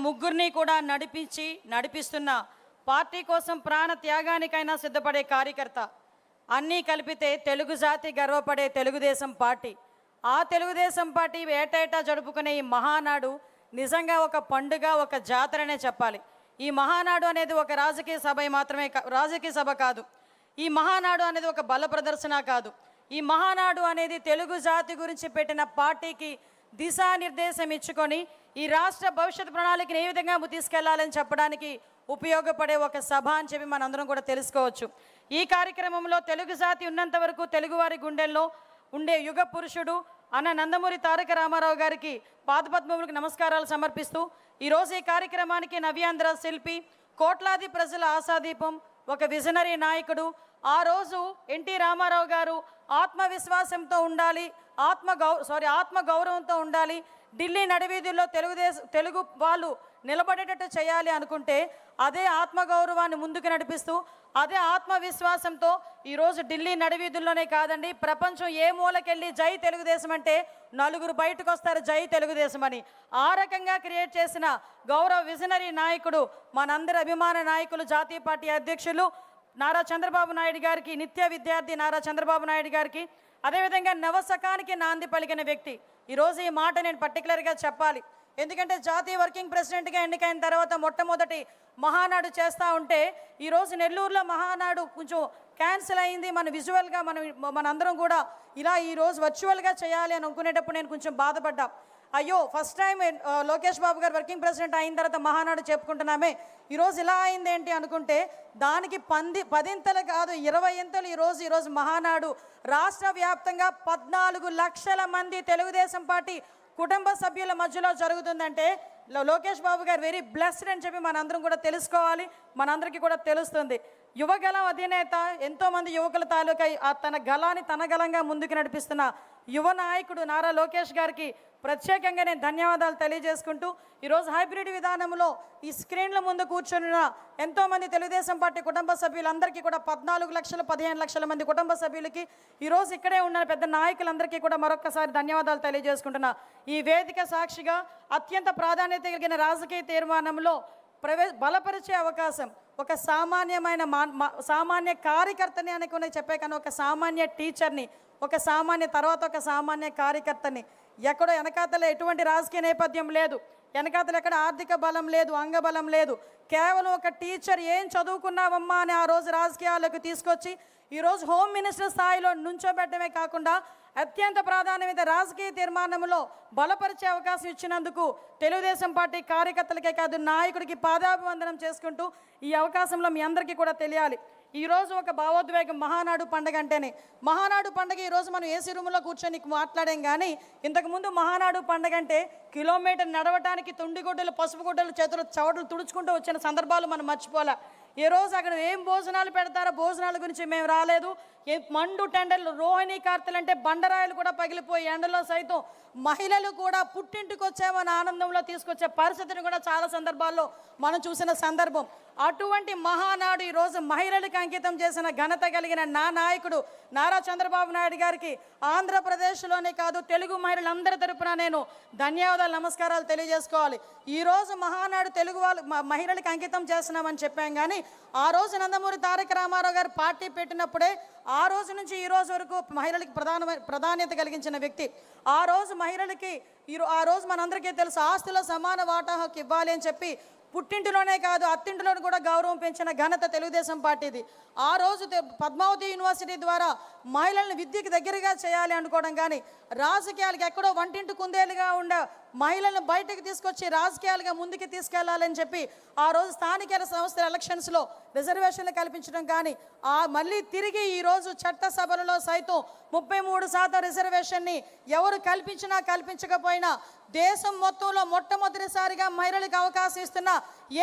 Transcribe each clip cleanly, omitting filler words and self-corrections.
ముగ్గురిని కూడా నడిపిస్తున్న పార్టీ కోసం ప్రాణ త్యాగానికైనా సిద్ధపడే కార్యకర్త, అన్నీ కలిపితే తెలుగు జాతి గర్వపడే తెలుగుదేశం పార్టీ. ఆ తెలుగుదేశం పార్టీ ఏటేటా జరుపుకునే ఈ మహానాడు నిజంగా ఒక పండుగ, ఒక జాతరనే చెప్పాలి. ఈ మహానాడు అనేది ఒక రాజకీయ సభ కాదు. ఈ మహానాడు అనేది ఒక బల ప్రదర్శన కాదు. ఈ మహానాడు అనేది తెలుగు జాతి గురించి పెట్టిన పార్టీకి దిశానిర్దేశం ఇచ్చుకొని ఈ రాష్ట్ర భవిష్యత్ ప్రణాళికను ఏ విధంగా తీసుకెళ్లాలని చెప్పడానికి ఉపయోగపడే ఒక సభ అని చెప్పి మనందరం కూడా తెలుసుకోవచ్చు. ఈ కార్యక్రమంలో తెలుగు జాతి ఉన్నంత వరకు తెలుగువారి గుండెల్లో ఉండే యుగ పురుషుడు అన్న నందమూరి తారక రామారావు గారికి పాదపద్మములకు నమస్కారాలు సమర్పిస్తూ ఈరోజు ఈ కార్యక్రమానికి నవ్యాంధ్ర శిల్పి, కోట్లాది ప్రజల ఆశాదీపం, ఒక విజనరీ నాయకుడు, ఆ రోజు ఎన్టీ రామారావు గారు ఆత్మవిశ్వాసంతో ఉండాలి, ఆత్మగౌరవంతో ఉండాలి, ఢిల్లీ నడివీధుల్లో తెలుగు వాళ్ళు నిలబడేటట్టు చేయాలి అనుకుంటే అదే ఆత్మగౌరవాన్ని ముందుకు నడిపిస్తూ అదే ఆత్మవిశ్వాసంతో ఈరోజు ఢిల్లీ నడివీధుల్లోనే కాదండి, ప్రపంచం ఏ మూలకెళ్ళి జై తెలుగుదేశం అంటే నలుగురు బయటకు వస్తారు జై తెలుగుదేశం అని. ఆ రకంగా క్రియేట్ చేసిన గౌరవ విజనరీ నాయకుడు, మనందరి అభిమాన నాయకులు, జాతీయ పార్టీ అధ్యక్షులు నారా చంద్రబాబు నాయుడు గారికి, నిత్య విద్యార్థి నారా చంద్రబాబు నాయుడు గారికి, అదేవిధంగా నవశకానికి నాంది పలికిన వ్యక్తి. ఈరోజు ఈ మాట నేను పర్టికులర్గా చెప్పాలి. ఎందుకంటే జాతీయ వర్కింగ్ ప్రెసిడెంట్గా ఎన్నికైన తర్వాత మొట్టమొదటి మహానాడు చేస్తూ ఉంటే ఈరోజు నెల్లూరులో మహానాడు కొంచెం క్యాన్సిల్ అయింది. విజువల్గా మనందరం కూడా ఇలా ఈరోజు వర్చువల్గా చేయాలి అని అనుకునేటప్పుడు నేను కొంచెం బాధపడ్డా. అయ్యో, ఫస్ట్ టైం లోకేష్ బాబు గారు వర్కింగ్ ప్రెసిడెంట్ అయిన తర్వాత మహానాడు చెప్పుకుంటున్నామే, ఈరోజు ఇలా అయింది ఏంటి అనుకుంటే దానికి 10 కాదు 20 ఈరోజు మహానాడు రాష్ట్ర వ్యాప్తంగా 14 లక్షల మంది తెలుగుదేశం పార్టీ కుటుంబ సభ్యుల మధ్యలో జరుగుతుందంటే లోకేష్ బాబు గారు వెరీ బ్లెస్డ్ అని చెప్పి మనందరం కూడా తెలుసుకోవాలి, మనందరికీ కూడా తెలుస్తుంది. యువగలం అధినేత, ఎంతోమంది యువకుల తాలూకా తన గలాన్ని తన గలంగా ముందుకు నడిపిస్తున్న యువ నాయకుడు నారా లోకేష్ గారికి ప్రత్యేకంగా నేను ధన్యవాదాలు తెలియజేసుకుంటూ ఈరోజు హైబ్రిడ్ విధానంలో ఈ స్క్రీన్ల ముందు కూర్చున్న ఎంతోమంది తెలుగుదేశం పార్టీ కుటుంబ సభ్యులందరికీ కూడా 14 లక్షల 15 లక్షల మంది కుటుంబ సభ్యులకి ఈరోజు ఇక్కడే ఉన్న పెద్ద నాయకులందరికీ కూడా మరొకసారి ధన్యవాదాలు తెలియజేసుకుంటున్నా. ఈ వేదిక సాక్షిగా అత్యంత ప్రాధాన్యత కలిగిన రాజకీయ తీర్మానంలో బలపరిచే అవకాశం, ఒక సామాన్య కార్యకర్తని అనుకునే చెప్పే కానీ ఒక సామాన్య టీచర్ని, ఒక సామాన్య కార్యకర్తని, ఎక్కడో వెనకాతల ఎటువంటి రాజకీయ నేపథ్యం లేదు, వెనకాతలు ఎక్కడ ఆర్థిక బలం లేదు, అంగబలం లేదు, కేవలం ఒక టీచర్ ఏం చదువుకున్నావమ్మా అని ఆ రోజు రాజకీయాలకు తీసుకొచ్చి ఈరోజు హోమ్ మినిస్టర్ స్థాయిలో నుంచోబెట్టడమే కాకుండా అత్యంత ప్రాధాన్యత రాజకీయ తీర్మానంలో బలపరిచే అవకాశం ఇచ్చినందుకు తెలుగుదేశం పార్టీ కార్యకర్తలకే కాదు నాయకుడికి పాదాభివందనం చేసుకుంటూ ఈ అవకాశంలో మీ అందరికీ కూడా తెలియాలి. ఈరోజు ఒక భావోద్వేగం మహానాడు పండుగ అంటేనే. మహానాడు పండుగ ఈరోజు మనం ఏసీ రూమ్లో కూర్చొని మాట్లాడాం కానీ ఇంతకుముందు మహానాడు పండుగ అంటే కిలోమీటర్ నడవటానికి తుండిగుడ్డలు, పసుపు గుడ్డలు, చేతులు చవటలు తుడుచుకుంటూ వచ్చిన సందర్భాలు మనం మర్చిపోలే. ఈ రోజు అక్కడ ఏం భోజనాలు పెడతారో భోజనాల గురించి మేము రాలేదు. మండు టెండర్లు, రోహిణీ కార్తెలు అంటే బండరాయిలు కూడా పగిలిపోయి ఎండలో సైతం మహిళలు కూడా పుట్టింటికి వచ్చామని ఆనందంలో తీసుకొచ్చే పరిస్థితిని కూడా చాలా సందర్భాల్లో మనం చూసిన సందర్భం. అటువంటి మహానాడు ఈరోజు మహిళలకు అంకితం చేసిన ఘనత కలిగిన నా నాయకుడు నారా చంద్రబాబు నాయుడు గారికి ఆంధ్రప్రదేశ్లోనే కాదు తెలుగు మహిళలందరి తరపున నేను ధన్యవాదాలు, నమస్కారాలు తెలియజేసుకోవాలి. ఈరోజు మహానాడు తెలుగు మహిళలకు అంకితం చేస్తున్నామని చెప్పాం కానీ ఆ రోజు నందమూరి తారక రామారావు గారు పార్టీ పెట్టినప్పుడే ఆ రోజు నుంచి ఈ రోజు వరకు మహిళలకి ప్రాధాన్యత కలిగించిన వ్యక్తి. ఆ రోజు మహిళలకి ఆ రోజు మనందరికీ తెలుసు ఆస్తుల సమాన వాటా హక్కు ఇవ్వాలి అని చెప్పి పుట్టింటిలోనే కాదు అత్తింటిలోనే కూడా గౌరవం పెంచిన ఘనత తెలుగుదేశం పార్టీది. ఆ రోజు పద్మావతి యూనివర్సిటీ ద్వారా మహిళలను విద్యకు దగ్గరగా చేయాలి అనుకోవడం కానీ రాజకీయాలకు ఎక్కడో వంటింటి కుందేలుగా ఉండే మహిళలను బయటకు తీసుకొచ్చి రాజకీయాలుగా ముందుకు తీసుకెళ్లాలని చెప్పి ఆ రోజు స్థానిక సంస్థల ఎలక్షన్స్లో రిజర్వేషన్లు కల్పించడం కానీ మళ్ళీ తిరిగి ఈరోజు చట్టసభలలో సైతం 33% రిజర్వేషన్ని ఎవరు కల్పించినా కల్పించకపోయినా దేశం మొత్తంలో మొట్టమొదటిసారిగా మహిళలకు అవకాశం ఇస్తున్న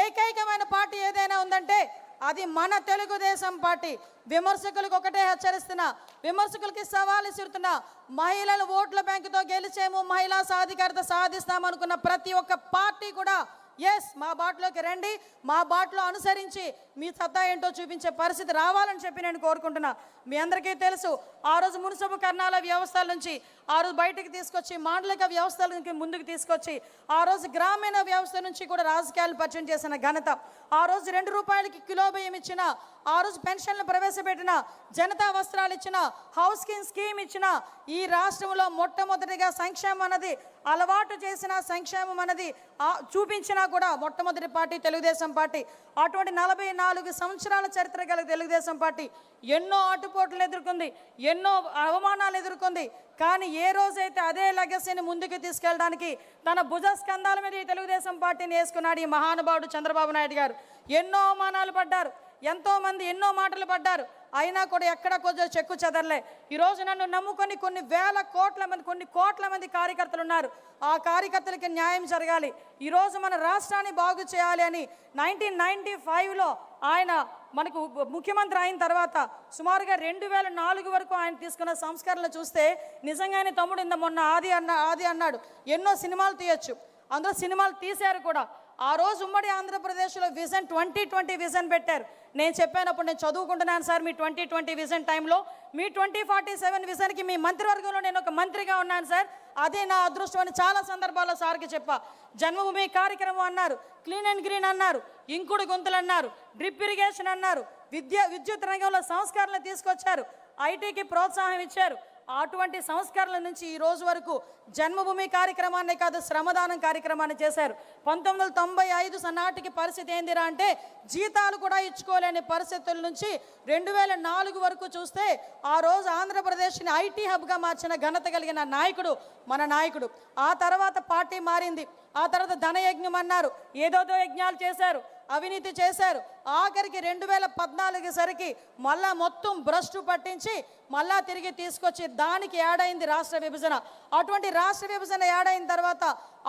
ఏకైకమైన పార్టీ ఏదైనా ఉందంటే అది మన తెలుగుదేశం పార్టీ. విమర్శకులకు ఒకటే హెచ్చరిస్తున్నా, విమర్శకులకి సవాల్ ఇస్తున్నా, మహిళలు ఓట్ల బ్యాంకుతో గెలిచేమో మహిళా సాధికారత సాధిస్తామనుకున్న ప్రతి ఒక్క పార్టీ కూడా ఎస్ మా బాటలోకి రండి, మా బాటలో అనుసరించి మీ సత్తా ఏంటో చూపించే పరిస్థితి రావాలని చెప్పి నేను కోరుకుంటున్నా. మీ అందరికీ తెలుసు ఆ రోజు మున్సిపల్ కర్ణాల వ్యవస్థల నుంచి ఆ రోజు బయటకు తీసుకొచ్చి మాండలిక వ్యవస్థలకి ముందుకు తీసుకొచ్చి ఆ రోజు గ్రామీణ వ్యవస్థ నుంచి కూడా రాజకీయాలు పరిచయం చేసిన ఘనత, ఆ రోజు 2 రూపాయలకి కిలో బియ్యం ఇచ్చిన, ఆ రోజు పెన్షన్లు ప్రవేశపెట్టిన, జనతా వస్త్రాలు ఇచ్చిన, హౌస్ స్కీమ్ ఇచ్చిన, ఈ రాష్ట్రంలో మొట్టమొదటిగా సంక్షేమం అన్నది అలవాటు చేసిన, సంక్షేమం అన్నది చూపించినా కూడా మొట్టమొదటి పార్టీ తెలుగుదేశం పార్టీ. అటువంటి 44 సంవత్సరాల చరిత్ర గల తెలుగుదేశం పార్టీ ఎన్నో ఆటుపోట్లు ఎదుర్కొంది, ఎన్నో అవమానాలు ఎదుర్కొంది. కానీ ఏ రోజైతే అదే లెగసీని ముందుకు తీసుకెళ్ళడానికి తన భుజ స్కంధాల మీద ఈ తెలుగుదేశం పార్టీని వేసుకున్నాడు ఈ మహానుభావుడు చంద్రబాబు నాయుడు గారు. ఎన్నో అవమానాలు పడ్డారు, ఎంతోమంది ఎన్నో మాటలు పడ్డారు, అయినా కూడా ఎక్కడ కొంచెం చెక్కు చెదరలే. ఈరోజు నన్ను నమ్ముకొని కొన్ని వేల కోట్ల మంది, కొన్ని కోట్ల మంది కార్యకర్తలు ఉన్నారు. ఆ కార్యకర్తలకి న్యాయం జరగాలి, ఈరోజు మన రాష్ట్రాన్ని బాగు చేయాలి అని 1995లో ఆయన మనకు ముఖ్యమంత్రి అయిన తర్వాత సుమారుగా 2004 వరకు ఆయన తీసుకున్న సంస్కరణలు చూస్తే నిజంగానే తమ్ముడు మొన్న ఆది అన్నాడు ఎన్నో సినిమాలు తీయచ్చు, అందులో సినిమాలు తీశారు కూడా. ఆ రోజు ఉమ్మడి ఆంధ్రప్రదేశ్లో విజన్ 2020 విజన్ పెట్టారు. నేను చెప్పానప్పుడు నేను చదువుకుంటున్నాను సార్, మీ 2020 విజన్ టైంలో మీ 2047 విజన్కి మీ మంత్రివర్గంలో నేను ఒక మంత్రిగా ఉన్నాను సార్, అదే నా అదృష్టం అని చాలా సందర్భాల్లో సార్కి చెప్పా. జన్మభూమి కార్యక్రమం అన్నారు, క్లీన్ అండ్ గ్రీన్ అన్నారు, ఇంకుడు గుంతలు అన్నారు, డ్రిప్ ఇరిగేషన్ అన్నారు, విద్యుత్ రంగంలో సంస్కరణలు తీసుకొచ్చారు, ఐటీకి ప్రోత్సాహం ఇచ్చారు. అటువంటి సంస్కరణల నుంచి ఈ రోజు వరకు జన్మభూమి కార్యక్రమాన్ని కాదు, శ్రమదానం కార్యక్రమాన్ని చేశారు. 1995 నాటికి పరిస్థితి ఏందిరా అంటే జీతాలు కూడా ఇచ్చుకోలేని పరిస్థితుల నుంచి 2004 వరకు చూస్తే ఆ రోజు ఆంధ్రప్రదేశ్ని ఐటీ హబ్గా మార్చిన ఘనత కలిగిన నాయకుడు మన నాయకుడు. ఆ తర్వాత పార్టీ మారింది, ఆ తర్వాత ధనయజ్ఞం అన్నారు, ఏదోదో యజ్ఞాలు చేశారు, అవినీతి చేశారు. ఆఖరికి 2014 సరికి మళ్ళా మొత్తం భ్రష్టు పట్టించి మళ్ళా తిరిగి తీసుకొచ్చి దానికి యాడైంది రాష్ట్ర విభజన. అటువంటి రాష్ట్ర విభజన యాడైన తర్వాత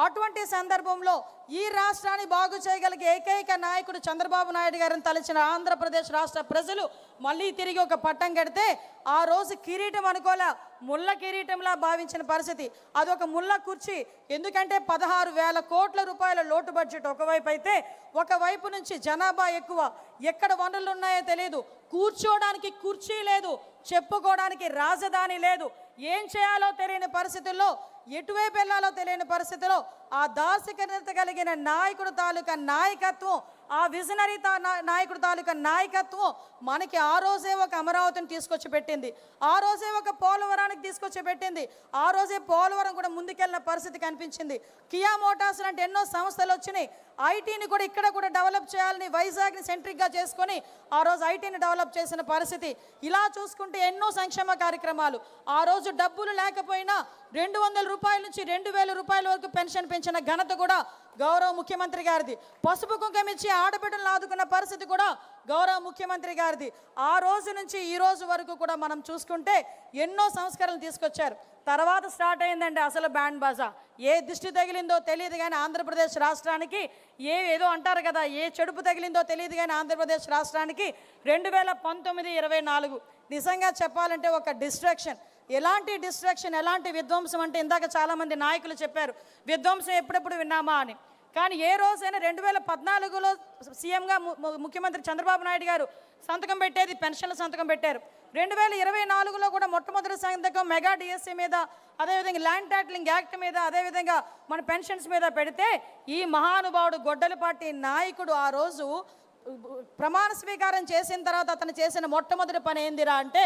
అటువంటి సందర్భంలో ఈ రాష్ట్రాన్ని బాగు చేయగలిగే ఏకైక నాయకుడు చంద్రబాబు నాయుడు గారిని తలచిన ఆంధ్రప్రదేశ్ రాష్ట్ర ప్రజలు మళ్ళీ తిరిగి ఒక పట్టం కడితే ఆ రోజు కిరీటం అనుకోలే, ముళ్ళ కిరీటంలా భావించిన పరిస్థితి. అదొక ముళ్ళ కుర్చీ. ఎందుకంటే 16,000 కోట్ల రూపాయల లోటు బడ్జెట్ ఒకవైపు అయితే, ఒకవైపు నుంచి జనాభా ఎక్కువ, ఎక్కడ వనరులు ఉన్నాయో తెలియదు, కూర్చోడానికి కుర్చీ లేదు, చెప్పుకోవడానికి రాజధాని లేదు, ఏం చేయాలో తెలియని పరిస్థితుల్లో, ఎటువైపు వెళ్ళాలో తెలియని పరిస్థితిలో ఆ దార్శనికత కలిగిన నాయకుడు తాలూకా నాయకత్వం, ఆ విజనరీ నాయకుడు తాలూకా నాయకత్వం మనకి ఆ రోజే ఒక అమరావతిని తీసుకొచ్చి పెట్టింది, ఆ రోజే ఒక పోలవరానికి తీసుకొచ్చి పెట్టింది, ఆ రోజే పోలవరం కూడా ముందుకెళ్ళిన పరిస్థితి కనిపించింది. కియా మోటార్స్ లాంటి ఎన్నో సంస్థలు వచ్చినాయి. ఐటీని కూడా ఇక్కడ కూడా డెవలప్ చేయాలని వైజాగ్ని సెంట్రిక్గా చేసుకొని ఆ రోజు ఐటీని డెవలప్ చేసిన పరిస్థితి. ఇలా చూసుకుంటే ఎన్నో సంక్షేమ కార్యక్రమాలు. ఆ రోజు డబ్బులు లేకపోయినా 200 రూపాయల నుంచి 2,000 రూపాయల వరకు పెన్షన్ పెంచిన ఘనత కూడా గౌరవ ముఖ్యమంత్రి గారిది. పసుపు కుంకుమ ఇచ్చి ఆడబిడ్డలను ఆదుకున్న పరిస్థితి కూడా గౌరవ ముఖ్యమంత్రి గారిది. ఆ రోజు నుంచి ఈ రోజు వరకు కూడా మనం చూసుకుంటే ఎన్నో సంస్కరణలు తీసుకొచ్చారు. తర్వాత స్టార్ట్ అయిందండి అసలు బ్యాండ్ బాజా. ఏ దిష్టి తగిలిందో తెలియదు కానీ ఆంధ్రప్రదేశ్ రాష్ట్రానికి ఏదో అంటారు కదా, ఏ చెడుపు తగిలిందో తెలియదు కానీ ఆంధ్రప్రదేశ్ రాష్ట్రానికి 2019-24 నిజంగా చెప్పాలంటే ఒక డిస్ట్రాక్షన్. ఎలాంటి డిస్ట్రాక్షన్, ఎలాంటి విధ్వంసం అంటే ఇందాక చాలామంది నాయకులు చెప్పారు విధ్వంసం ఎప్పుడెప్పుడు విన్నామా అని. కానీ ఏ రోజైనా 2014లో సీఎంగా ముఖ్యమంత్రి చంద్రబాబు నాయుడు గారు సంతకం పెట్టేది పెన్షన్ల సంతకం పెట్టారు. 2024లో కూడా మొట్టమొదటి సంతకం మెగా డిఎస్సీ మీద, అదేవిధంగా ల్యాండ్ టైటిలింగ్ యాక్ట్ మీద, అదేవిధంగా మన పెన్షన్స్ మీద పెడితే ఈ మహానుభావుడు గొడ్డలిపాటి నాయకుడు ఆ రోజు ప్రమాణ స్వీకారం చేసిన తర్వాత అతను చేసిన మొట్టమొదటి పని ఏందిరా అంటే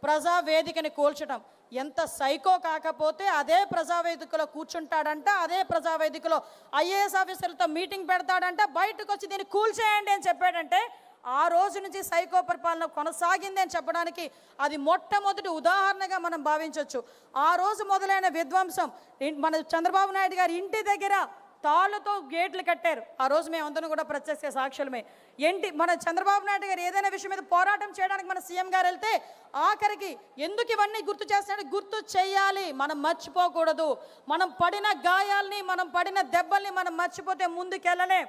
ప్రజావేదికని కూల్చడం. ఎంత సైకో కాకపోతే అదే ప్రజావేదికలో కూర్చుంటాడంట, అదే ప్రజావేదికలో ఐఏఎస్ ఆఫీసర్లతో మీటింగ్ పెడతాడంట, బయటకు వచ్చి దీన్ని కూల్చేయండి అని చెప్పాడంటే ఆ రోజు నుంచి సైకో పరిపాలన కొనసాగింది అని చెప్పడానికి అది మొట్టమొదటి ఉదాహరణగా మనం భావించవచ్చు. ఆ రోజు మొదలైన విధ్వంసం మన చంద్రబాబు నాయుడు గారి ఇంటి దగ్గర తాళ్ళతో గేట్లు కట్టారు. ఆ రోజు మేమందరం కూడా ప్రత్యక్ష సాక్షులమే. మన చంద్రబాబు నాయుడు గారు ఏదైనా విషయం మీద పోరాటం చేయడానికి మన సీఎం గారు వెళ్తే ఆఖరికి ఎందుకు ఇవన్నీ గుర్తు చేస్తాడు, గుర్తు చేయాలి, మనం మర్చిపోకూడదు. మనం పడిన గాయాల్ని, మనం పడిన దెబ్బల్ని మనం మర్చిపోతే ముందుకెళ్ళలే.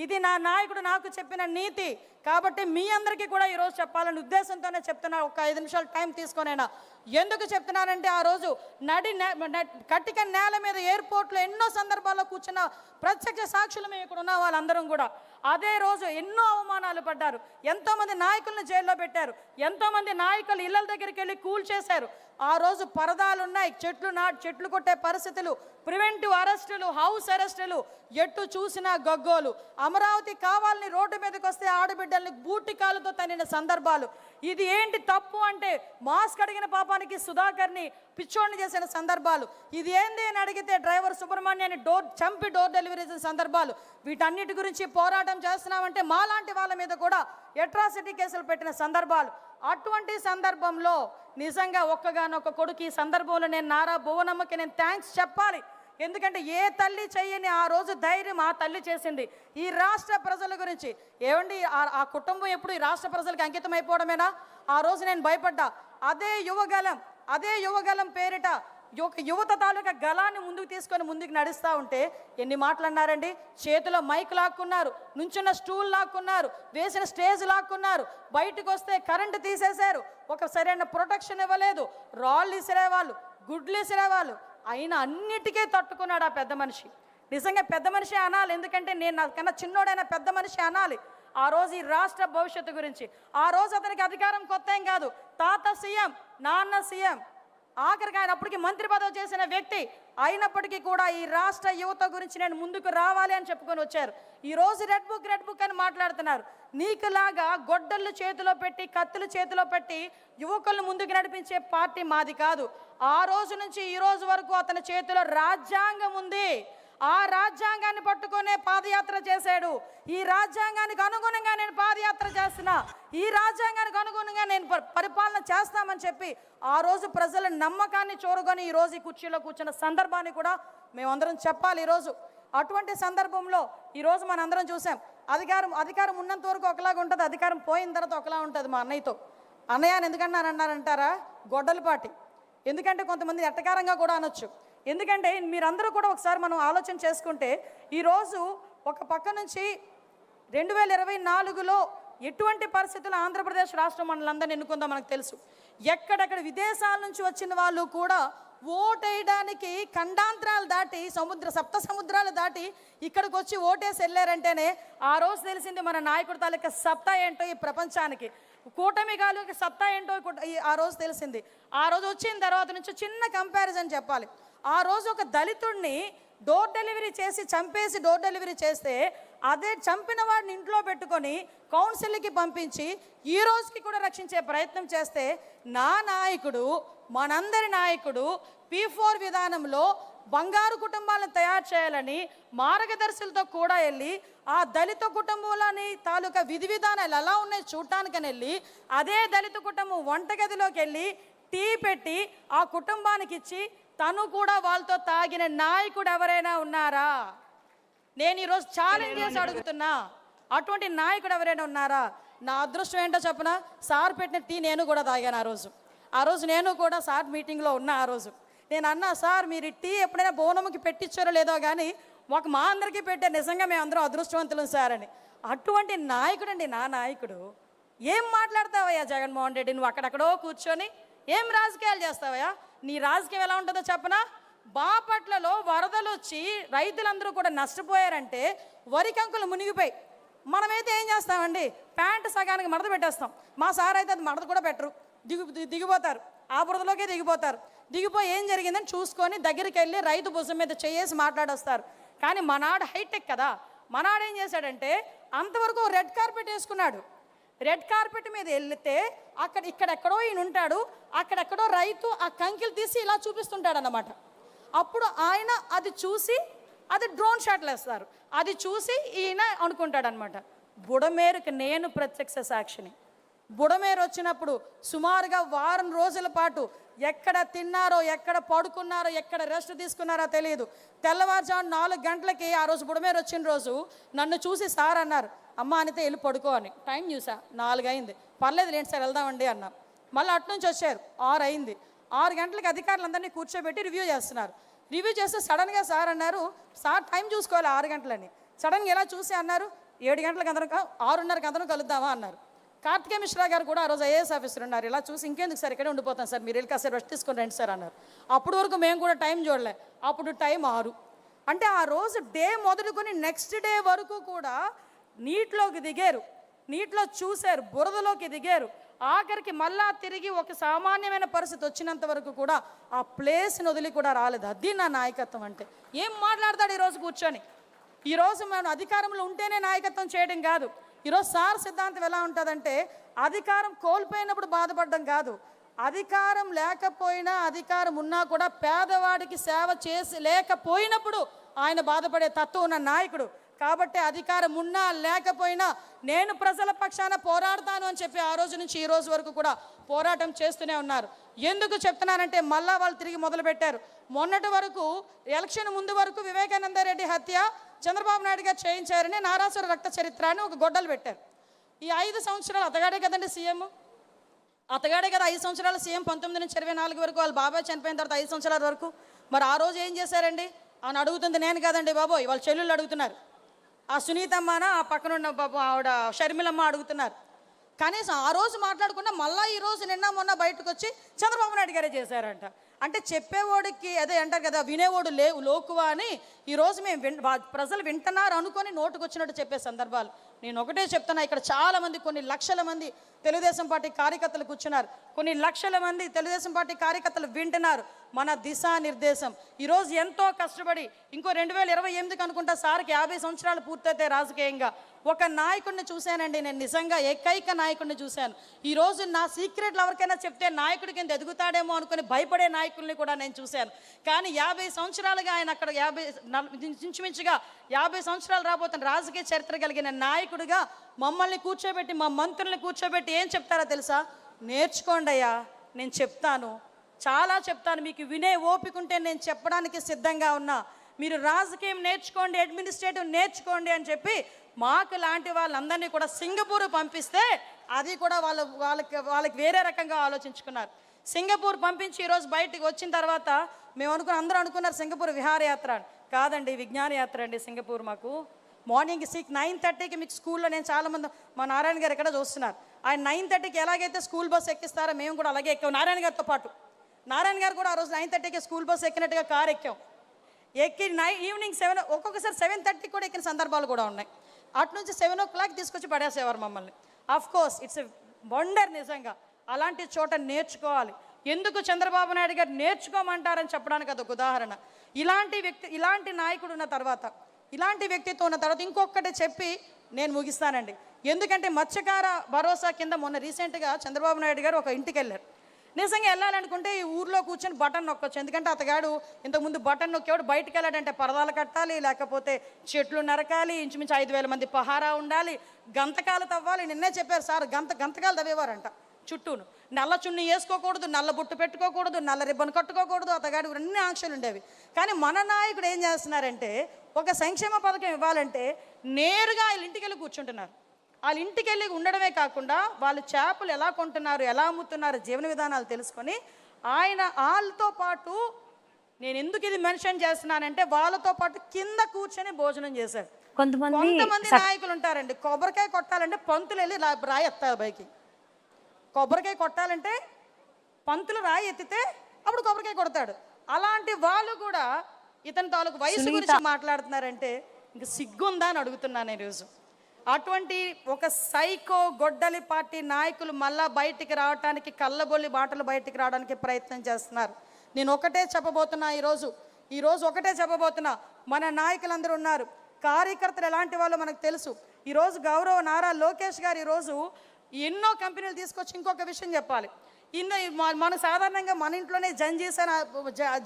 ఇది నా నాయకుడు నాకు చెప్పిన నీతి. కాబట్టి మీ అందరికీ కూడా ఈరోజు చెప్పాలని ఉద్దేశంతోనే చెప్తున్నా. ఒక 5 నిమిషాలు టైం తీసుకొనైనా ఎందుకు చెప్తున్నానంటే ఆ రోజు కట్టిక నేల మీద ఎయిర్పోర్ట్లో ఎన్నో సందర్భాల్లో కూర్చున్న ప్రత్యక్ష సాక్షులు మేము ఇక్కడ ఉన్న వాళ్ళందరం కూడా అదే రోజు ఎన్నో అవమానాలు పడ్డారు. ఎంతోమంది నాయకులను జైల్లో పెట్టారు, ఎంతోమంది నాయకులు ఇళ్ళ దగ్గరికి వెళ్ళి కూల్ చేశారు. ఆ రోజు పరదాలు ఉన్నాయి, చెట్లు కొట్టే పరిస్థితులు, ప్రివెంటివ్ అరెస్టులు, హౌస్ అరెస్టులు, ఎటు చూసినా గగ్గోలు. అమరావతి కావాలని రోడ్డు మీదకి వస్తే ఆడబిడ్డల్ని బూటి కాలుతో తన్నిన సందర్భాలు. ఇది ఏంటి తప్పు అంటే మాస్క్ అడిగిన పాపానికి సుధాకర్ని పిచ్చోడిని చేసిన సందర్భాలు. ఇది ఏంది అని అడిగితే డ్రైవర్ సుబ్రహ్మణ్యాన్ని చంపి డోర్ డెలివరీ చేసిన సందర్భాలు. వీటన్నిటి గురించి పోరాటం చేస్తున్నామంటే మాలాంటి వాళ్ళ మీద కూడా అట్రాసిటీ కేసులు పెట్టిన సందర్భాలు. అటువంటి సందర్భంలో నిజంగా ఒక్కగానొక్క కొడుకు ఈ సందర్భంలో నేను నారా భువనమ్మకి నేను థ్యాంక్స్ చెప్పాలి. ఎందుకంటే ఏ తల్లి చెయ్యని ఆ రోజు ధైర్యం ఆ తల్లి చేసింది ఈ రాష్ట్ర ప్రజల గురించి. ఏమండి ఆ కుటుంబం ఎప్పుడు ఈ రాష్ట్ర ప్రజలకు అంకితం అయిపోవడమేనా? ఆ రోజు నేను భయపడ్డా. అదే యువగలం పేరిట యువత తాలూకా గలాన్ని ముందుకు తీసుకొని ముందుకు నడుస్తూ ఉంటే ఎన్ని మాటలు అన్నారండి. చేతిలో మైక్ లాక్కున్నారు, నుంచున్న స్టూల్ లాక్కున్నారు, వేసిన స్టేజ్ లాక్కున్నారు, బయటకు వస్తే కరెంటు తీసేశారు, ఒక సరైన ప్రొటెక్షన్ ఇవ్వలేదు, రాళ్ళు ఇసిరేవాళ్ళు, గుడ్లు ఇసిరేవాళ్ళు. అయినా అన్నిటికీ తట్టుకున్నాడు ఆ పెద్ద మనిషి. నిజంగా పెద్ద మనిషి అనాలి, ఎందుకంటే నేను నాకన్నా చిన్నోడైనా పెద్ద మనిషి అనాలి. ఆ రోజు ఈ రాష్ట్ర భవిష్యత్తు గురించి, ఆ రోజు అతనికి అధికారం కొత్త ఏం కాదు, తాత సీఎం, నాన్న సీఎం, ఆఖరికి ఆయన అప్పటికి మంత్రి పదవి చేసిన వ్యక్తి అయినప్పటికీ కూడా ఈ రాష్ట్ర యువత గురించి నేను ముందుకు రావాలి అని చెప్పుకొని వచ్చారు. ఈరోజు రెడ్ బుక్ అని మాట్లాడుతున్నారు. నీకులాగా గొడ్డళ్ళు చేతిలో పెట్టి కత్తులు చేతిలో పెట్టి యువకులను ముందుకు నడిపించే పార్టీ మాది కాదు. ఆ రోజు నుంచి ఈ రోజు వరకు అతని చేతిలో రాజ్యాంగం ఉంది. ఆ రాజ్యాంగాన్ని పట్టుకునే పాదయాత్ర చేశాడు. ఈ రాజ్యాంగానికి అనుగుణంగా నేను పాదయాత్ర చేస్తున్నా, ఈ రాజ్యాంగానికి అనుగుణంగా నేను పరిపాలన చేస్తామని చెప్పి ఆ రోజు ప్రజల నమ్మకాన్ని చూరగొని ఈ రోజు ఈ కుర్చీలో కూర్చున్న సందర్భాన్ని కూడా మేమందరం చెప్పాలి. ఈరోజు అటువంటి సందర్భంలో ఈరోజు మనందరం చూసాం. అధికారం ఉన్నంత వరకు ఒకలాగా ఉంటుంది, అధికారం పోయిన తర్వాత ఒకలా ఉంటుంది. మా అన్నయ్యతో అన్నయ్య ఎందుకన్నారంటారా గొడ్డలపాటి, ఎందుకంటే కొంతమంది ఎట్టకారంగా కూడా అనొచ్చు. ఎందుకంటే మీరందరూ కూడా ఒకసారి మనం ఆలోచన చేసుకుంటే ఈరోజు ఒక పక్క నుంచి 2024లో ఎటువంటి పరిస్థితులు ఆంధ్రప్రదేశ్ రాష్ట్రం మనలందరినీ ఎన్నుకుందో మనకు తెలుసు. ఎక్కడెక్కడ విదేశాల నుంచి వచ్చిన వాళ్ళు కూడా ఓటేయడానికి ఖండాంతరాలు దాటి సప్త సముద్రాలు దాటి ఇక్కడికి వచ్చి ఓటేసి వెళ్ళారంటేనే ఆ రోజు తెలిసింది మన నాయకుడి తాలూకా సత్తా ఏంటో ఈ ప్రపంచానికి, కూటమి తాలూకా సత్తా ఏంటో ఆ రోజు తెలిసింది. ఆ రోజు వచ్చిన తర్వాత నుంచి చిన్న కంపారిజన్ చెప్పాలి. ఆ రోజు ఒక దళితుడిని డోర్ డెలివరీ చేసి చంపేసి డోర్ డెలివరీ చేస్తే అదే చంపిన వాడిని ఇంట్లో పెట్టుకొని కౌన్సిల్కి పంపించి ఈ రోజుకి కూడా రక్షించే ప్రయత్నం చేస్తే నా నాయకుడు, మనందరి నాయకుడు P4 విధానంలో బంగారు కుటుంబాలను తయారు చేయాలని మార్గదర్శులతో కూడా వెళ్ళి ఆ దళిత కుటుంబంలోని తాలూకా విధి విధానాలు ఎలా ఉన్నాయి చూడటానికని వెళ్ళి అదే దళిత కుటుంబం వంటగదిలోకి వెళ్ళి టీ పెట్టి ఆ కుటుంబానికి ఇచ్చి తను కూడా వాళ్ళతో తాగిన నాయకుడు ఎవరైనా ఉన్నారా? నేను ఈరోజు ఛాలెంజ్ చేసి అడుగుతున్నా, అటువంటి నాయకుడు ఎవరైనా ఉన్నారా? నా అదృష్టం ఏంటో చెప్పనా, సార్ పెట్టిన టీ నేను కూడా తాగాను. ఆ రోజు నేను కూడా సార్ మీటింగ్లో ఉన్నా. ఆ రోజు నేను అన్నా, సార్ మీరు ఈ టీ ఎప్పుడైనా బోనముకి పెట్టించారో లేదో కానీ మా అందరికీ పెట్టే, నిజంగా మేము అందరం అదృష్టవంతులం సార్ అని. అటువంటి నాయకుడు అండి నా నాయకుడు. ఏం మాట్లాడతావయ్యా జగన్మోహన్ రెడ్డి, నువ్వు అక్కడెక్కడో కూర్చొని ఏం రాజకీయాలు చేస్తావయ్యా? నీ రాజకీయం ఎలా ఉంటుందో చెప్పనా? బాపట్లలో వరదలు వచ్చి రైతులందరూ కూడా నష్టపోయారంటే వరి కంకులు మునిగిపోయి మనమైతే ఏం చేస్తామండి, ప్యాంటు సగానికి మడత పెట్టేస్తాం. మా సార్ అయితే అది మడత కూడా పెట్టరు, దిగిపోతారు, ఆ బురదలోకే దిగిపోయి ఏం జరిగిందని చూసుకొని దగ్గరికి వెళ్ళి రైతు భుజం మీద చేసి మాట్లాడొస్తారు. కానీ మనాడు హైటెక్ కదా, మనాడు ఏం చేశాడంటే అంతవరకు రెడ్ కార్పెట్ వేసుకున్నాడు. రెడ్ కార్పెట్ మీద వెళ్తే ఇక్కడెక్కడో ఈయన ఉంటాడు, అక్కడెక్కడో రైతు ఆ కంకిలు తీసి ఇలా చూపిస్తుంటాడు అన్నమాట. అప్పుడు ఆయన అది చూసి అది డ్రోన్ షాట్లు వేస్తారు, అది చూసి ఈయన అనుకుంటాడు అనమాట. బుడమేరుకి నేను ప్రత్యక్ష సాక్షిని. బుడమేరు వచ్చినప్పుడు సుమారుగా వారం రోజుల పాటు ఎక్కడ తిన్నారో, ఎక్కడ పడుకున్నారో, ఎక్కడ రెస్ట్ తీసుకున్నారో తెలియదు. తెల్లవారుజాము 4 గంటలకి ఆ రోజు బుడమేరు వచ్చిన రోజు నన్ను చూసి సార్ అన్నారు, అమ్మ అనితే వెళ్ళి పడుకో అని. టైం చూసా 4 అయింది, పర్లేదు లేండి సార్ వెళ్దామండి అన్నా. మళ్ళీ అట్నుంచి వచ్చారు 6 అయింది. 6 గంటలకి అధికారులందరినీ కూర్చోబెట్టి రివ్యూ చేస్తున్నారు. రివ్యూ చేస్తే సడన్గా సార్ అన్నారు, సార్ టైం చూసుకోవాలి 6 గంటలని. సడన్గా ఎలా చూసి అన్నారు, 7 గంటలకు అందరం 6:30కి అందరం కలుద్దామా అన్నారు. కార్తికేయ మిశ్రా గారు కూడా ఆ రోజు ఐఏఎస్ ఆఫీసర్ ఉన్నారు. ఇలా చూసి ఇంకెందుకు సార్ ఇక్కడే ఉండిపోతాం సార్, మీరు వెళ్ళి కాసేపు రెస్ట్ తీసుకొని రండి సార్ అన్నారు. అప్పటి వరకు మేము కూడా టైం చూడలే, అప్పుడు టైం 6. అంటే ఆ రోజు డే మొదలుకొని నెక్స్ట్ డే వరకు కూడా నీటిలోకి దిగారు, నీటిలో చూశారు, బురదలోకి దిగారు. ఆఖరికి మళ్ళా తిరిగి ఒక సామాన్యమైన పరిస్థితి వచ్చినంత వరకు కూడా ఆ ప్లేస్ని వదిలి కూడా రాలేదు. అది నా నాయకత్వం అంటే. ఏం మాట్లాడతాడు ఈరోజు కూర్చొని? ఈరోజు మనం అధికారంలో ఉంటేనే నాయకత్వం చేయడం కాదు. ఈరోజు సార్ సిద్ధాంతం ఎలా ఉంటుందంటే, అధికారం కోల్పోయినప్పుడు బాధపడడం కాదు, అధికారం లేకపోయినా అధికారం ఉన్నా కూడా పేదవాడికి సేవ చేసి లేకపోయినప్పుడు ఆయన బాధపడే తత్వం ఉన్న నాయకుడు. కాబట్టి అధికారం ఉన్నా లేకపోయినా నేను ప్రజల పక్షాన పోరాడతాను అని చెప్పి ఆ రోజు నుంచి ఈ రోజు వరకు కూడా పోరాటం చేస్తూనే ఉన్నారు. ఎందుకు చెప్తున్నానంటే, మళ్ళా వాళ్ళు తిరిగి మొదలుపెట్టారు. మొన్నటి వరకు ఎలక్షన్ ముందు వరకు వివేకానందరెడ్డి హత్య చంద్రబాబు నాయుడు గారు చేయించారని నారాసుర రక్త చరిత్ర అని ఒక గొడ్డలు పెట్టారు. ఈ 5 సంవత్సరాలు అతగాడే కదండి సీఎం, అతగాడే కదా 5 సంవత్సరాల సీఎం. 19 నుంచి 24 వరకు వాళ్ళ బాబాయ్ చనిపోయిన తర్వాత 5 సంవత్సరాల వరకు. మరి ఆ రోజు ఏం చేశారండి అని అడుగుతుంది నేను కాదండి బాబోయ్, వాళ్ళ చెల్లెళ్ళు అడుగుతున్నారు. ఆ సునీతమ్మన ఆ పక్కనున్న బాబు ఆవిడ షర్మిలమ్మ అడుగుతున్నారు. కనీసం ఆ రోజు మాట్లాడకుండా మళ్ళీ ఈ రోజు నిన్న మొన్న బయటకు వచ్చి చంద్రబాబు నాయుడు గారే చేశారంట. అంటే చెప్పేవాడికి అదే అంటారు కదా, వినేవాడు లోకువా అని. ఈరోజు మేము ప్రజలు వింటున్నారు అనుకొని నోటుకు వచ్చినట్టు చెప్పే సందర్భాలు. నేను ఒకటే చెప్తున్నా, ఇక్కడ చాలామంది కొన్ని లక్షల మంది తెలుగుదేశం పార్టీ కార్యకర్తలు కూర్చున్నారు, కొన్ని లక్షల మంది తెలుగుదేశం పార్టీ కార్యకర్తలు వింటున్నారు మన దిశానిర్దేశం. ఈరోజు ఎంతో కష్టపడి ఇంకో 2028కి అనుకుంటా సార్కి 50 సంవత్సరాలు పూర్తయితే రాజకీయంగా ఒక నాయకుడిని చూశానండి నేను, నిజంగా ఏకైక నాయకుడిని చూశాను. ఈరోజు నా సీక్రెట్లు ఎవరికైనా చెప్తే నాయకుడి కింద ఎదుగుతాడేమో అనుకుని భయపడే నాయకుల్ని కూడా నేను చూశాను. కానీ 50 సంవత్సరాలుగా ఆయన అక్కడ ఇంచుమించుగా 50 సంవత్సరాలు రాబోతున్న రాజకీయ చరిత్ర కలిగిన నాయకుడిగా మమ్మల్ని కూర్చోబెట్టి, మా మంత్రుల్ని కూర్చోబెట్టి ఏం చెప్తారో తెలుసా? నేర్చుకోండి అయ్యా, నేను చెప్తాను, చాలా చెప్తాను, మీకు వినే ఓపిక ఉంటే నేను చెప్పడానికి సిద్ధంగా ఉన్నా, మీరు రాజకీయం నేర్చుకోండి, అడ్మినిస్ట్రేటివ్ నేర్చుకోండి అని చెప్పి మాకు లాంటి వాళ్ళందరినీ కూడా సింగపూర్ పంపిస్తే అది కూడా వాళ్ళకి వేరే రకంగా ఆలోచించుకున్నారు. సింగపూర్ పంపించి ఈరోజు బయటకు వచ్చిన తర్వాత మేము అందరూ అనుకున్నారు సింగపూర్ విహారయాత్ర అని. కాదండి, విజ్ఞాన యాత్ర అండి సింగపూర్. మాకు మార్నింగ్ 9:30కి మీకు స్కూల్లో, నేను చాలామంది మా నారాయణ గారు ఎక్కడ చూస్తున్నారు, ఆయన 9:30కి ఎలాగైతే స్కూల్ బస్ ఎక్కిస్తారో మేము కూడా అలాగే ఎక్కాం నారాయణ గారితో పాటు. నారాయణ గారు కూడా ఆ రోజు 9:30కి స్కూల్ బస్ ఎక్కినట్టుగా కారు ఎక్కాం. ఎక్కి ఈవినింగ్ 7, ఒక్కొక్కసారి 7:30కి కూడా ఎక్కిన సందర్భాలు కూడా ఉన్నాయి. అటు నుంచి 7 o'clock తీసుకొచ్చి పడేసేవారు మమ్మల్ని. Of course it's a wonder. నిజంగా అలాంటి చోట నేర్చుకోవాలి. ఎందుకు చంద్రబాబు నాయుడు గారు నేర్చుకోమంటారని చెప్పడానికి అదొక ఉదాహరణ. ఇలాంటి నాయకుడు ఉన్న తర్వాత, ఇలాంటి వ్యక్తిత్వం ఉన్న తర్వాత ఇంకొకటి చెప్పి నేను ముగిస్తానండి. ఎందుకంటే మత్స్యకార భరోసా కింద మొన్న రీసెంట్గా చంద్రబాబు నాయుడు గారు ఒక ఇంటికి వెళ్ళారు. నిజంగా వెళ్ళాలనుకుంటే ఈ ఊర్లో కూర్చొని బటన్ నొక్కొచ్చు. ఎందుకంటే అతగాడు ఇంతకుముందు బటన్ నొక్కేవాడు బయటకు వెళ్ళాడంటే పరదాలు కట్టాలి, లేకపోతే చెట్లు నరకాలి, ఇంచుమించు 5,000 మంది పహారా ఉండాలి, గంతకాలు తవ్వాలి. నిన్నే చెప్పారు సార్, గంతకాలు తవ్వేవారంట చుట్టూను. నల్ల చున్నీ వేసుకోకూడదు, నల్ల బుట్టు పెట్టుకోకూడదు, నల్ల రిబ్బన్ కట్టుకోకూడదు, అతగాడు అన్ని ఆంక్షలు ఉండేవి. కానీ మన నాయకుడు ఏం చేస్తున్నారంటే, ఒక సంక్షేమ పథకం ఇవ్వాలంటే నేరుగా వాళ్ళ ఇంటికి వెళ్ళి కూర్చుంటున్నారు. వాళ్ళ ఇంటికి వెళ్ళి ఉండడమే కాకుండా వాళ్ళు చేపలు ఎలా కొంటున్నారు, ఎలా అమ్ముతున్నారు, జీవన విధానాలు తెలుసుకొని ఆయన వాళ్ళతో పాటు, నేను ఎందుకు ఇది మెన్షన్ చేస్తున్నానంటే, వాళ్ళతో పాటు కింద కూర్చొని భోజనం చేశారు. కొంతమంది నాయకులు ఉంటారండి, కొబ్బరికాయ కొట్టాలంటే పంతులు వెళ్ళి రాయి ఎత్తారు పైకి. కొబ్బరికాయ కొట్టాలంటే పంతులు రాయి ఎత్తితే అప్పుడు కొబ్బరికాయ కొడతాడు. అలాంటి వాళ్ళు కూడా ఇతని తాలూకు వయసు గురించి మాట్లాడుతున్నారంటే ఇంక సిగ్గుందా అని అడుగుతున్నాను ఈరోజు. అటువంటి ఒక సైకో గొడ్డలి పార్టీ నాయకులు మళ్ళా బయటికి రావడానికి, కళ్ళబొల్లి బాటలు బయటికి రావడానికి ప్రయత్నం చేస్తున్నారు. నేను ఒకటే చెప్పబోతున్నా ఈరోజు ఒకటే చెప్పబోతున్నా. మన నాయకులందరూ ఉన్నారు, కార్యకర్తలు ఎలాంటి వాళ్ళు మనకు తెలుసు. ఈరోజు గౌరవ నారా లోకేష్ గారు ఈరోజు ఎన్నో కంపెనీలు తీసుకొచ్చి, ఇంకొక విషయం చెప్పాలి, మన సాధారణంగా మన ఇంట్లోనే జంజీస్ అని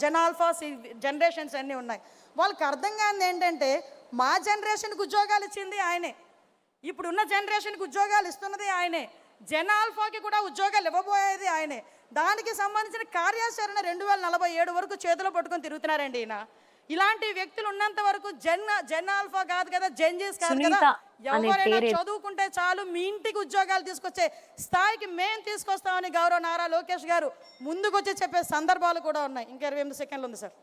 జనాల్ఫాస్ జనరేషన్స్ అన్నీ ఉన్నాయి. వాళ్ళకి అర్థం కానిది ఏంటంటే, మా జనరేషన్కి ఉద్యోగాలు ఇచ్చింది ఆయనే, ఇప్పుడున్న జనరేషన్కి ఉద్యోగాలు ఇస్తున్నది ఆయనే, జనాల్ఫాకి కూడా ఉద్యోగాలు ఇవ్వబోయేది ఆయనే. దానికి సంబంధించిన కార్యాచరణ 2047 వరకు చేతిలో పట్టుకొని తిరుగుతున్నారండి ఈయన. ఇలాంటి వ్యక్తులు ఉన్నంత వరకు జనాల్ఫా కాదు కదా, జంజీస్ కాదు కదా, ఎవరైనా చదువుకుంటే చాలు మీ ఇంటికి ఉద్యోగాలు తీసుకొచ్చే స్థాయికి మేము తీసుకొస్తామని గౌరవ నారా లోకేష్ గారు ముందుకొచ్చి చెప్పే సందర్భాలు కూడా ఉన్నాయి. ఇంకా 28 సెకండ్లు ఉంది సార్.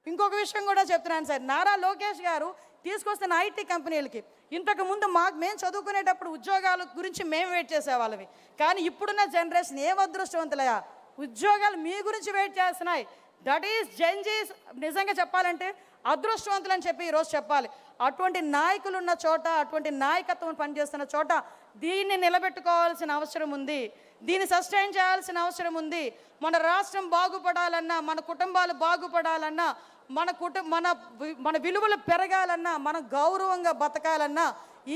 ఇంకొక విషయం కూడా చెప్తున్నాను సార్, నారా లోకేష్ గారు తీసుకొస్తున్న ఐటీ కంపెనీలకి ఇంతకుముందు మేము చదువుకునేటప్పుడు ఉద్యోగాల గురించి మేము వెయిట్ చేసేవాళ్ళవి. కానీ ఇప్పుడున్న జనరేషన్ ఏం అదృష్టవంతులయ్యా, ఉద్యోగాలు మీ గురించి వెయిట్ చేస్తున్నాయి. దట్ ఈస్ జెన్జీస్ నిజంగా చెప్పాలంటే అదృష్టవంతులు అని చెప్పి ఈరోజు చెప్పాలి. అటువంటి నాయకులు ఉన్న చోట, అటువంటి నాయకత్వం పనిచేస్తున్న చోట దీన్ని నిలబెట్టుకోవాల్సిన అవసరం ఉంది, దీన్ని సస్టైన్ చేయాల్సిన అవసరం ఉంది. మన రాష్ట్రం బాగుపడాలన్నా, మన కుటుంబాలు బాగుపడాలన్నా, మన విలువలు పెరగాలన్నా, మనం గౌరవంగా బతకాలన్నా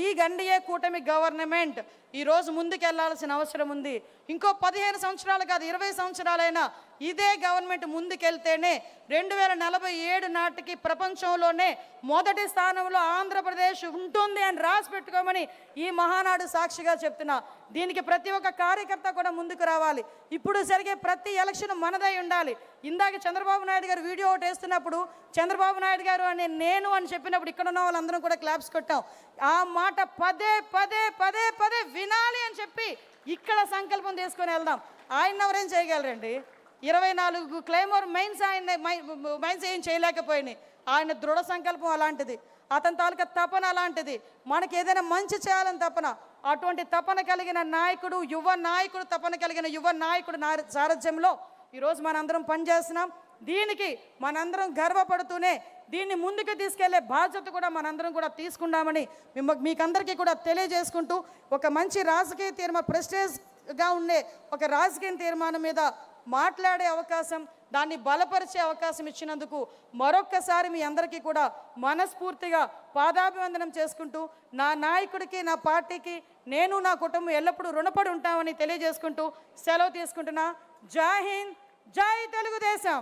ఈ ఎన్డీఏ కూటమి గవర్నమెంట్ ఈరోజు ముందుకెళ్లాల్సిన అవసరం ఉంది. ఇంకో 15 సంవత్సరాలు కాదు, 20 సంవత్సరాలైనా ఇదే గవర్నమెంట్ ముందుకెళ్తేనే 2047 నాటికి ప్రపంచంలోనే మొదటి స్థానంలో ఆంధ్రప్రదేశ్ ఉంటుంది అని రాసి పెట్టుకోమని ఈ మహానాడు సాక్షిగా చెప్తున్నా. దీనికి ప్రతి ఒక్క కార్యకర్త కూడా ముందుకు రావాలి. ఇప్పుడు జరిగే ప్రతి ఎలక్షన్ మనదై ఉండాలి. ఇందాక చంద్రబాబు నాయుడు గారు వీడియో ఒకటి వేస్తున్నప్పుడు చంద్రబాబు నాయుడు గారు అని నేను అని చెప్పినప్పుడు ఇక్కడ ఉన్న వాళ్ళందరం కూడా క్లాప్స్ కొట్టాం. ఆ మాట పదే పదే పదే పదే వినాలి అని చెప్పి ఇక్కడ సంకల్పం తీసుకొని వెళ్దాం. ఆయన ఎవరేం చేయగలరండి? 24 క్లైమోర్ మైన్స్ ఏం చేయలేకపోయినాయి. ఆయన దృఢ సంకల్పం అలాంటిది, అతని తాలూకా తపన అలాంటిది. మనకి ఏదైనా మంచి చేయాలని తపన, అటువంటి తపన కలిగిన నాయకుడు, తపన కలిగిన యువ నాయకుడు సారథ్యంలో ఈరోజు మనందరం పనిచేస్తున్నాం. దీనికి మనందరం గర్వపడుతూనే దీన్ని ముందుకు తీసుకెళ్లే బాధ్యత కూడా మనందరం కూడా తీసుకుందామని మీకందరికీ కూడా తెలియజేసుకుంటూ, ఒక మంచి రాజకీయ తీర్మానం, ప్రెస్టేజ్గా ఉండే ఒక రాజకీయ తీర్మానం మీద మాట్లాడే అవకాశం, దాన్ని బలపరిచే అవకాశం ఇచ్చినందుకు మరొక్కసారి మీ అందరికీ కూడా మనస్ఫూర్తిగా పాదాభివందనం చేసుకుంటూ, నా నాయకుడికి, నా పార్టీకి నేను, నా కుటుంబం ఎల్లప్పుడూ రుణపడి ఉంటామని తెలియజేసుకుంటూ సెలవు తీసుకుంటున్నా. జై హింద్, జై తెలుగుదేశం.